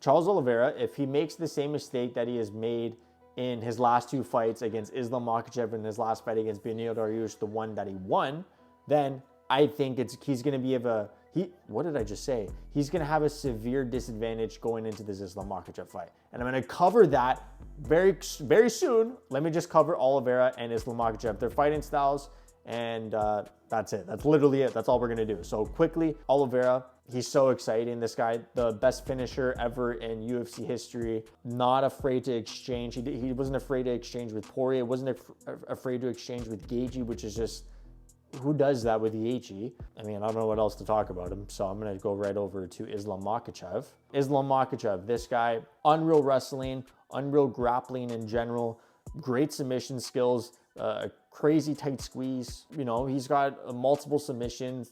Charles Oliveira, if he makes the same mistake that he has made in his last 2 fights against Islam Makhachev and his last fight against Beneil Dariush, the one that he won, then I think he's going to be what did I just say? He's going to have a severe disadvantage going into this Islam Makhachev fight. And I'm going to cover that very, very soon. Let me just cover Oliveira and Islam Makhachev, their fighting styles, and that's it. That's literally it. That's all we're going to do. So quickly, Oliveira, he's so exciting. This guy, the best finisher ever in UFC history, not afraid to exchange. He wasn't afraid to exchange with Poirier, wasn't afraid to exchange with Gaethje, which is just, who does that with Gaethje? I mean, I don't know what else to talk about him, so I'm going to go right over to Islam Makhachev. Islam Makhachev, this guy, unreal wrestling, unreal grappling in general, great submission skills, crazy tight squeeze. You know, he's got multiple submission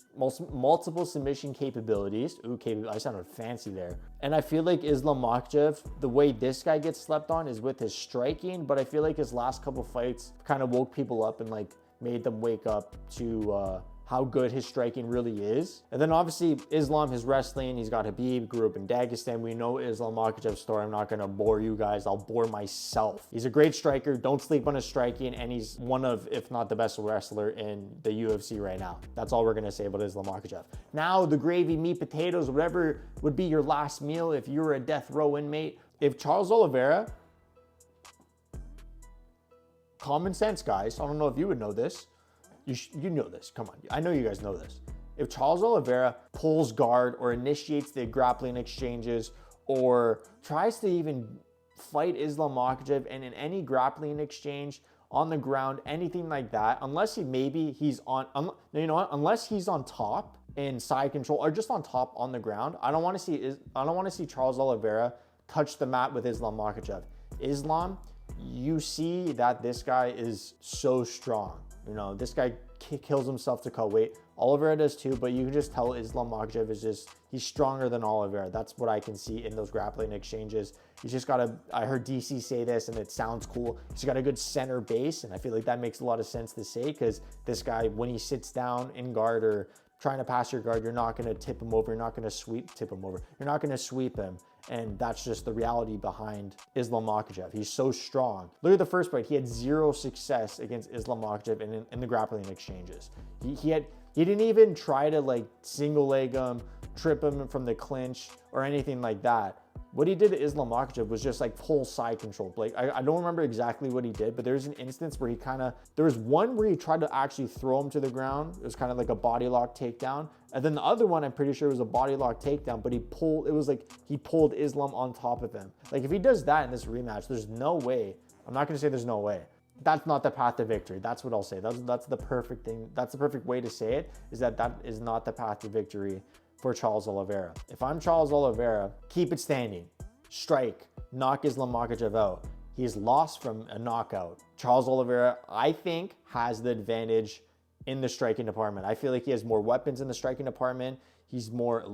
capabilities. Ooh, I sounded fancy there. And I feel like Islam Makhachev, the way this guy gets slept on is with his striking, but I feel like his last couple fights kind of woke people up and like made them wake up to how good his striking really is. And then obviously Islam, his wrestling, he's got Khabib, grew up in Dagestan. We know Islam Makhachev's story. I'm not gonna bore you guys, I'll bore myself. He's a great striker, don't sleep on his striking, and he's one of, if not the best wrestler in the UFC right now. That's all we're gonna say about Islam Makhachev. Now the gravy, meat, potatoes, whatever would be your last meal if you were a death row inmate. If Charles Oliveira, common sense, guys, I don't know if you would know this, you know this, come on, I know you guys know this. If Charles Oliveira pulls guard or initiates the grappling exchanges or tries to even fight Islam Makhachev, and in any grappling exchange on the ground, anything like that, unless he's on top in side control or just on top on the ground, I don't want to see Charles Oliveira touch the mat with Islam Makhachev. Islam, you see that this guy is so strong. You know, this guy kills himself to cut weight. Oliveira does too, but you can just tell Islam Makhachev is just, he's stronger than Oliveira. That's what I can see in those grappling exchanges. He's just got I heard DC say this and it sounds cool. He's got a good center base, and I feel like that makes a lot of sense to say, because this guy, when he sits down in guard or trying to pass your guard, you're not going to tip him over. You're not going to sweep him. And that's just the reality behind Islam Makhachev. He's so strong. Look at the first fight. He had 0 success against Islam Makhachev in the grappling exchanges. He didn't even try to like single leg him, trip him from the clinch or anything like that. What he did to Islam Makhachev was just like full side control. Like I don't remember exactly what he did, but there's an instance where there was one where he tried to actually throw him to the ground. It was kind of like a body lock takedown. And then the other one, I'm pretty sure was a body lock takedown, but he pulled Islam on top of him. Like if he does that in this rematch, there's no way. I'm not gonna say there's no way. That's not the path to victory. That's what I'll say. That's the perfect thing. That's the perfect way to say it, is that is not the path to victory for Charles Oliveira. If I'm Charles Oliveira, keep it standing. Strike, knock Islam Makhachev out. He's lost from a knockout. Charles Oliveira, I think, has the advantage in the striking department. I feel like he has more weapons in the striking department. He's more,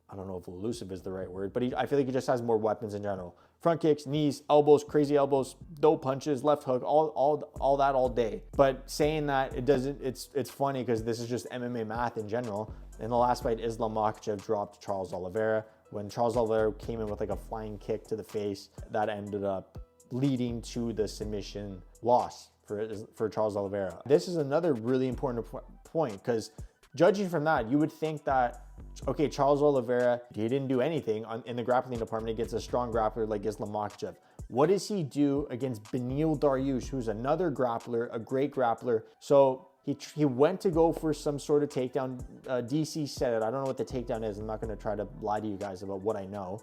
I don't know if elusive is the right word, but I feel like he just has more weapons in general. Front kicks, knees, elbows, crazy elbows, dope punches, left hook, all that all day. But saying that, it's funny because this is just MMA math in general. In the last fight, Islam Makhachev dropped Charles Oliveira. When Charles Oliveira came in with like a flying kick to the face, that ended up leading to the submission loss for Charles Oliveira. This is another really important point, because judging from that, you would think that, okay, Charles Oliveira, he didn't do anything in the grappling department against a strong grappler like Islam Makhachev. What does he do against Beneil Dariush, who's another grappler, a great grappler? So he went to go for some sort of takedown. DC said it. I don't know what the takedown is. I'm not going to try to lie to you guys about what I know.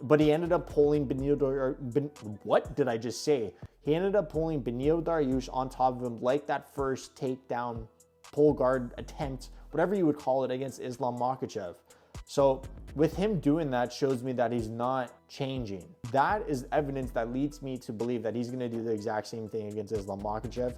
But he ended up pulling Beneil Dariush. What did I just say? He ended up pulling Beneil Dariush on top of him, like that first takedown pull guard attempt, whatever you would call it, against Islam Makhachev. So with him doing that shows me that he's not changing. That is evidence that leads me to believe that he's going to do the exact same thing against Islam Makhachev.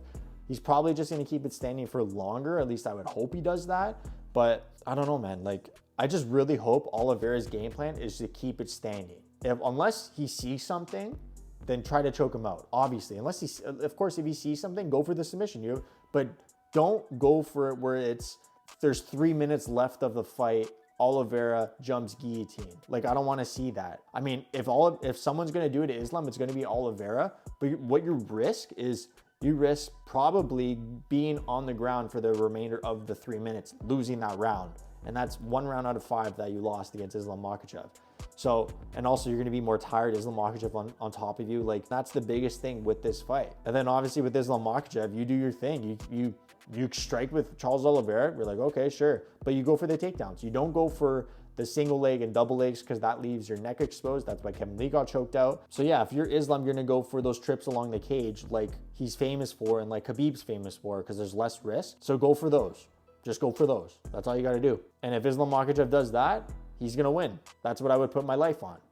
He's probably just going to keep it standing for longer. At least I would hope he does that. But I don't know, man. Like, I just really hope Oliveira's game plan is to keep it standing. Unless he sees something, then try to choke him out. Obviously, of course, if he sees something, go for the submission. But don't go for it where there's 3 minutes left of the fight Oliveira jumps guillotine. Like, I don't want to see that. I mean, if someone's going to do it to Islam, it's going to be Oliveira. But what you risk is you risk probably being on the ground for the remainder of the 3 minutes, losing that round. And that's 1 round out of 5 that you lost against Islam Makhachev. So, and also you're going to be more tired, Islam Makhachev on top of you. Like, that's the biggest thing with this fight. And then obviously with Islam Makhachev, you do your thing. You strike with Charles Oliveira. You're like, okay, sure. But you go for the takedowns. You don't go for the single leg and double legs because that leaves your neck exposed. That's why Kevin Lee got choked out. So yeah, if you're Islam, you're going to go for those trips along the cage like he's famous for and like Khabib's famous for, because there's less risk. So go for those. Just go for those. That's all you got to do. And if Islam Makhachev does that, he's going to win. That's what I would put my life on.